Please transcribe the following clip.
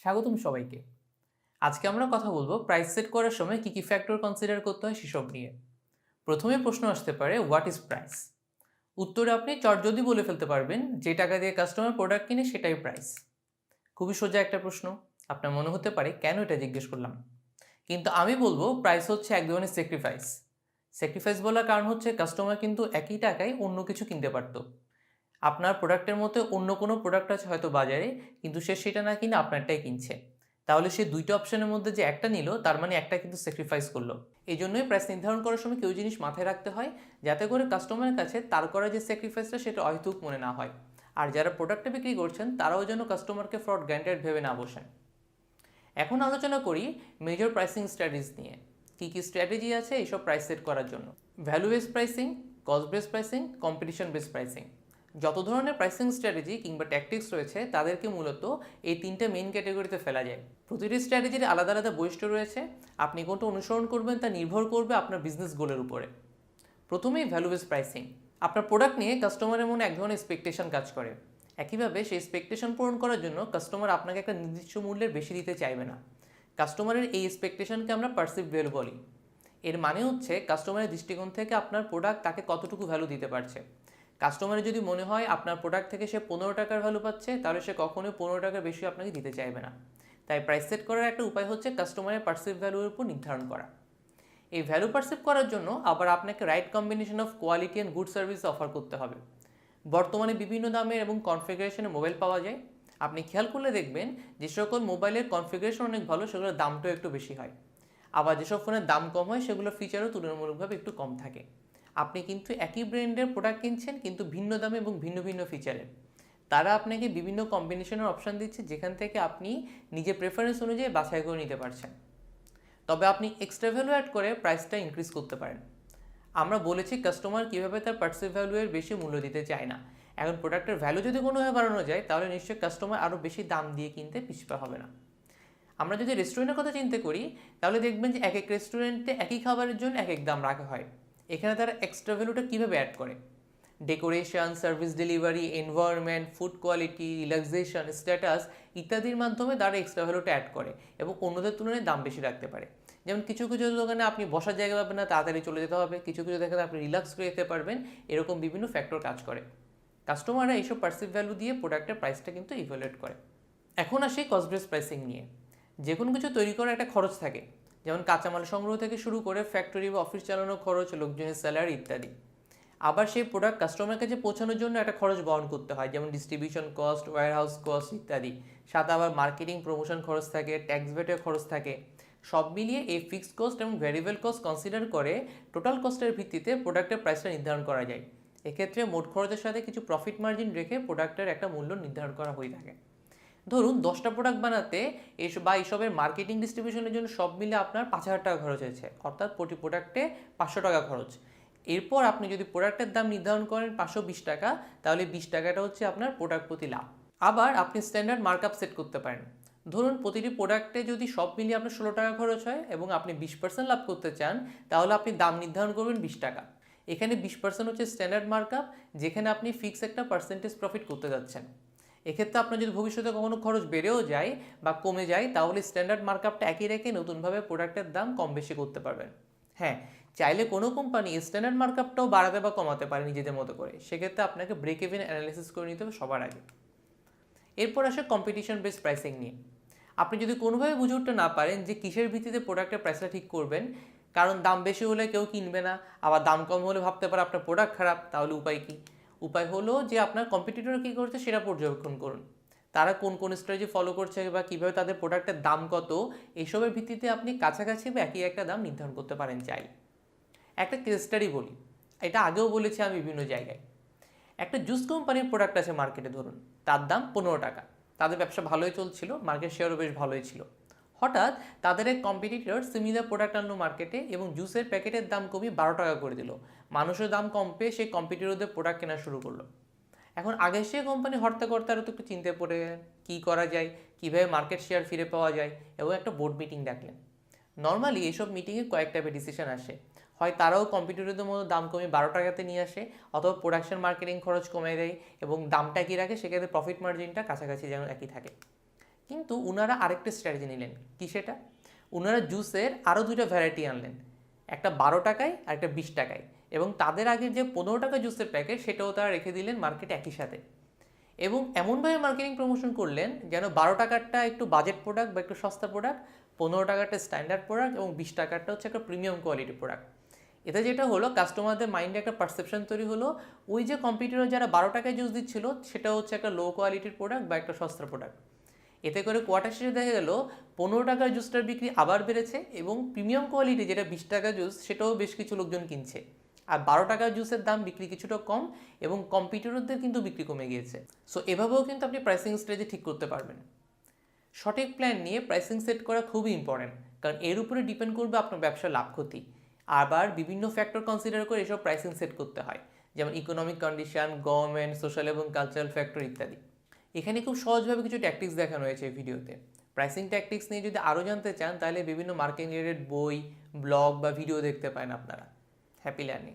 স্বাগতম সবাইকে। আজকে আমরা কথা বলবো প্রাইস সেট করার সময় কি কি ফ্যাক্টর কনসিডার করতে হয় সেসব নিয়ে। প্রথমে প্রশ্ন আসতে পারে হোয়াট ইজ প্রাইস। উত্তরে আপনি চটজলদি বলে ফেলতে পারবেন যে টাকা দিয়ে কাস্টমার প্রোডাক্ট কিনে সেটাই প্রাইস। খুবই সোজা একটা প্রশ্ন। আপনার মনে হতে পারে কেন এটা জিজ্ঞেস করলাম, কিন্তু আমি বলবো প্রাইস হচ্ছে এক ধরনের স্যাক্রিফাইস। স্যাক্রিফাইস বলার কারণ হচ্ছে কাস্টমার কিন্তু একই টাকায় অন্য কিছু কিনতে পারতো। আপনার প্রোডাক্টের মতো অন্য কোনো প্রোডাক্ট আছে হয়তো বাজারে, কিন্তু সে সেটা না কিনে আপনারটাই কিনছে। তাহলে সে দুইটা অপশনের মধ্যে যে একটা নিল তার মানে একটা কিন্তু স্যাক্রিফাইস করলো। এই জন্যই প্রাইস নির্ধারণ করার সময় কেউ জিনিস মাথায় রাখতে হয়, যাতে করে কাস্টমারের কাছে তার করা যে স্যাক্রিফাইসটা সেটা অহেতুক মনে না হয়। আর যারা প্রোডাক্টটা বিক্রি করছেন তারাও যেন কাস্টমারকে ফ্রড গ্যারান্টেড ভেবে না বসেন। এখন আলোচনা করি মেজর প্রাইসিং স্ট্র্যাটেজিস নিয়ে। কী কী স্ট্র্যাটেজি আছে এইসব প্রাইস সেট করার জন্য। Value base pricing, cost base pricing, competition base pricing. যত ধরনের প্রাইসিং স্ট্র্যাটেজি কিংবা ট্যাকটিক্স রয়েছে তাদেরকে মূলত এই তিনটে মেইন ক্যাটাগরিতে ফেলা যায়। প্রতিটি স্ট্র্যাটেজির আলাদা আলাদা বৈশিষ্ট্য রয়েছে। আপনি কোনটা অনুসরণ করবেন তা নির্ভর করবে আপনার বিজনেস গোলের উপরে। প্রথমেই ভ্যালু বেস প্রাইসিং। আপনার প্রোডাক্ট নিয়ে কাস্টমারের মনে এক ধরনের এক্সপেকটেশন কাজ করে। একইভাবে সেই এক্সপেকটেশন পূরণ করার জন্য কাস্টমার আপনাকে একটা নির্দিষ্ট মূল্যের বেশি দিতে চাইবে না। কাস্টমারের এই এক্সপেকটেশনকে আমরা পারসিভ ভ্যালু বলি। এর মানে হচ্ছে কাস্টমারের দৃষ্টিকোণ থেকে আপনার প্রোডাক্ট তাকে কতটুকু ভ্যালু দিতে পারছে। কাস্টমারের যদি মনে হয় আপনার প্রোডাক্ট থেকে সে 15 টাকার ভ্যালু পাচ্ছে, তাহলে সে কখনোই 15 টাকার বেশি আপনাকে দিতে চাইবে না। তাই প্রাইস সেট করার একটা উপায় হচ্ছে কাস্টমারের পারসিভ ভ্যালুর উপর নির্ধারণ করা। এই ভ্যালু পারসিভ করার জন্য আবার আপনাকে right combination of quality and good service offer করতে হবে। বর্তমানে বিভিন্ন দামের এবং কনফিগারেশনের মোবাইল পাওয়া যায়। আপনি খেয়াল করলে দেখবেন যে সকল মোবাইলের কনফিগারেশন অনেক ভালো সেগুলোর দামটাও একটু বেশি হয়। আবার যেসব ফোনের দাম কম হয় সেগুলোর ফিচারও তুলনামূলকভাবে একটু কম থাকে। আপনি কিন্তু একই ব্র্যান্ডের প্রোডাক্ট কিনছেন কিন্তু ভিন্ন দামে এবং ভিন্ন ভিন্ন ফিচারের। তারা আপনাকে বিভিন্ন কম্বিনেশনের অপশান দিচ্ছে যেখান থেকে আপনি নিজের প্রেফারেন্স অনুযায়ী বাছাই করে নিতে পারছেন। তবে আপনি এক্সট্রা ভ্যালু অ্যাড করে প্রাইসটা ইনক্রিজ করতে পারেন। আমরা বলেছি কাস্টমার কীভাবে তার পার্সিভ ভ্যালুয়ের বেশি মূল্য দিতে চায় না। এখন প্রোডাক্টের ভ্যালু যদি কোনোভাবে বাড়ানো যায় তাহলে নিশ্চয়ই কাস্টমার আরও বেশি দাম দিয়ে কিনতে পিছপা হবে না। আমরা যদি রেস্টুরেন্টের কথা চিন্তা করি তাহলে দেখবেন যে এক এক রেস্টুরেন্টে একই খাবারের জন্য এক এক দাম রাখা হয়। এখানে তারা এক্সট্রা ভ্যালুটা কীভাবে অ্যাড করে, decoration, service delivery, environment, food quality, relaxation, status ইত্যাদির মাধ্যমে তারা এক্সট্রা ভ্যালুটা অ্যাড করে এবং অন্যদের তুলনায় দাম বেশি রাখতে পারে। যেমন কিছু কিছু দোকানে আপনি বসার জায়গা পাবেন না, তাড়াতাড়ি চলে যেতে হবে। কিছু কিছু দোকানে আপনি রিল্যাক্স করে যেতে পারবেন। এরকম বিভিন্ন ফ্যাক্টর কাজ করে। কাস্টমাররা এইসব পার্সিভ ভ্যালু দিয়ে প্রোডাক্টের প্রাইসটা কিন্তু ইভ্যালুয়েট করে। এখন আসি কস্ট বেস প্রাইসিং নিয়ে। যে কোনো কিছু তৈরি করার একটা খরচ থাকে, যেমন কাঁচামাল সংগ্রহ থেকে শুরু করে ফ্যাক্টরি বা অফিস চালানোর খরচ, লোকজনের স্যালারি ইত্যাদি। আবার সেই প্রোডাক্ট কাস্টমার কাছে পৌঁছানোর জন্য একটা খরচ বহন করতে হয়, যেমন ডিস্ট্রিবিউশন কস্ট, ওয়্যারহাউস কস্ট ইত্যাদি। সাথে আবার মার্কেটিং প্রমোশন খরচ থাকে, ট্যাক্স ভ্যাটের খরচ থাকে। সব মিলিয়ে এই ফিক্সড কস্ট এবং ভ্যারিয়েবল কস্ট কনসিডার করে টোটাল কস্টের ভিত্তিতে প্রোডাক্টের প্রাইসটা নির্ধারণ করা যায়। এক্ষেত্রে মোট খরচের সাথে কিছু প্রফিট মার্জিন রেখে প্রোডাক্টের একটা মূল্য নির্ধারণ করা হয়ে থাকে। ধরুন 10টা প্রোডাক্ট বানাতে এইসবের মার্কেটিং ডিস্ট্রিবিউশনের জন্য সব মিলে আপনার 5,000 টাকা খরচ হয়েছে, অর্থাৎ প্রতি প্রোডাক্টে 500 টাকা খরচ। এরপর আপনি যদি প্রোডাক্টের দাম নির্ধারণ করেন 520 টাকা, তাহলে 20 টাকাটা হচ্ছে আপনার প্রোডাক্ট প্রতি লাভ। আবার আপনি স্ট্যান্ডার্ড মার্কআপ সেট করতে পারেন। ধরুন প্রতিটি প্রোডাক্টে যদি সব মিলিয়ে আপনার 16 টাকা খরচ হয় এবং আপনি 20% লাভ করতে চান, তাহলে আপনি দাম নির্ধারণ করবেন 20 টাকা। এখানে 20% হচ্ছে স্ট্যান্ডার্ড মার্কআপ, যেখানে আপনি ফিক্স একটা পার্সেন্টেজ প্রফিট করতে যাচ্ছেন। এক্ষেত্রে আপনার যদি ভবিষ্যতে কখনো খরচ বেড়েও যায় বা কমে যায়, তাহলে স্ট্যান্ডার্ড মার্কআপটা একই রেখে নতুনভাবে প্রোডাক্টের দাম কম বেশি করতে পারবেন। হ্যাঁ, চাইলে কোনো কোম্পানি স্ট্যান্ডার্ড মার্কআপটাও বাড়াতে বা কমাতে পারে নিজেদের মতো করে। সেক্ষেত্রে আপনাকে ব্রেক ইভেন অ্যানালিসিস করে নিতে হবে সবার আগে। এরপর আসে কম্পিটিশন বেস প্রাইসিং নিয়ে। আপনি যদি কোনোভাবে বুঝে উঠতে না পারেন যে কিসের ভিত্তিতে প্রোডাক্টের প্রাইসটা ঠিক করবেন, কারণ দাম বেশি হলে কেউ কিনবে না, আবার দাম কম হলে ভাবতে পারে আপনার প্রোডাক্ট খারাপ, তাহলে উপায় কী? উপায় হলো যে আপনার কম্পিটিটর কী করছে সেটা পর্যবেক্ষণ করুন। তারা কোন কোন স্ট্র্যাটেজি ফলো করছে বা কীভাবে তাদের প্রোডাক্টের দাম কত, এইসবের ভিত্তিতে আপনি কাছাকাছি বা একই একটা দাম নির্ধারণ করতে পারেন চাই। একটা কেস স্টাডি বলি, এটা আগেও বলেছি আমি বিভিন্ন জায়গায়। একটা জুস কোম্পানির প্রোডাক্ট আছে মার্কেটে, ধরুন তার দাম 15 টাকা। তাদের ব্যবসা ভালোই চলছিল, মার্কেট শেয়ারও বেশ ভালোই ছিল। হঠাৎ তাদের এক কম্পিটিটর সিমিলার প্রোডাক্ট আনলো মার্কেটে এবং জুসের প্যাকেটের দাম কমিয়ে 12 টাকা করে দিল। মানুষের দাম কম পেয়ে সেই কম্পিটিটরদের প্রোডাক্ট কেনা শুরু করলো। এখন আগে সে কোম্পানি হর্তাকর্তারও তো একটু চিন্তায় পড়ে গেলেন কী করা যায়, কীভাবে মার্কেট শেয়ার ফিরে পাওয়া যায়, এবং একটা বোর্ড মিটিং ডাকলেন। নর্মালি এইসব মিটিংয়ে কয়েক টাইপের ডিসিশন আসে। হয় তারাও কম্পিটিটরদের মতো দাম কমিয়ে 12 টাকাতে নিয়ে আসে, অথবা প্রোডাকশন মার্কেটিং খরচ কমে দেয় এবং দামটা একই রাখে, সেক্ষেত্রে প্রফিট মার্জিনটা কাছাকাছি যেন একই থাকে। কিন্তু ওনারা আরেকটা স্ট্র্যাটেজি নিলেন। কি সেটা? ওনারা জুসের আরও দুইটা ভ্যারাইটি আনলেন, একটা 12 টাকায় আর একটা 20 টাকায়, এবং তাদের আগের যে 15 টাকা জুসের প্যাকেট সেটাও তারা রেখে দিলেন মার্কেটে একই সাথে। এবং এমনভাবে মার্কেটিং প্রমোশন করলেন যেন 12 টাকারটা একটু বাজেট প্রোডাক্ট বা একটু সস্তা প্রোডাক্ট, 15 টাকারটা স্ট্যান্ডার্ড প্রোডাক্ট এবং 20 টাকারটা হচ্ছে একটা প্রিমিয়াম কোয়ালিটি প্রোডাক্ট। এতে যেটা হলো, কাস্টমারদের মাইন্ডে একটা পারসেপশন তৈরি হলো ওই যে কম্পিটিটর যারা 12 টাকায় জুস দিচ্ছিল সেটা হচ্ছে একটা লো কোয়ালিটির প্রোডাক্ট বা একটা সস্তা প্রোডাক্ট। এতে করে কোয়ার্টার শেষে দেখা গেল 15 টাকার জুসটার বিক্রি আবার বেড়েছে এবং প্রিমিয়াম কোয়ালিটি যেটা 20 টাকা জুস সেটাও বেশ কিছু লোকজন কিনছে। আর 12 টাকার জুসের দাম বিক্রি কিছুটা কম এবং কম্পিটিটরদের কিন্তু বিক্রি কমে গিয়েছে। সো এভাবেও কিন্তু আপনি প্রাইসিং স্ট্র্যাটেজি ঠিক করতে পারবেন। সঠিক প্ল্যান নিয়ে প্রাইসিং সেট করা খুবই ইম্পর্টেন্ট, কারণ এর উপরে ডিপেন্ড করবে আপনার ব্যবসার লাভ ক্ষতি। আবার বিভিন্ন ফ্যাক্টর কনসিডার করে এসব প্রাইসিং সেট করতে হয়, যেমন ইকোনমিক কন্ডিশন, গভর্নমেন্ট, সোশ্যাল এবং কালচারাল ফ্যাক্টর ইত্যাদি। এখানে খুব সহজভাবে কিছু ট্যাকটিক্স দেখানো হয়েছে এই ভিডিওতে। প্রাইসিং ট্যাকটিক্স নিয়ে যদি আরও জানতে চান তাহলে বিভিন্ন মার্কেটিং রিলেটেড বই, ব্লগ বা ভিডিও দেখতে পারেন আপনারা। Happy learning.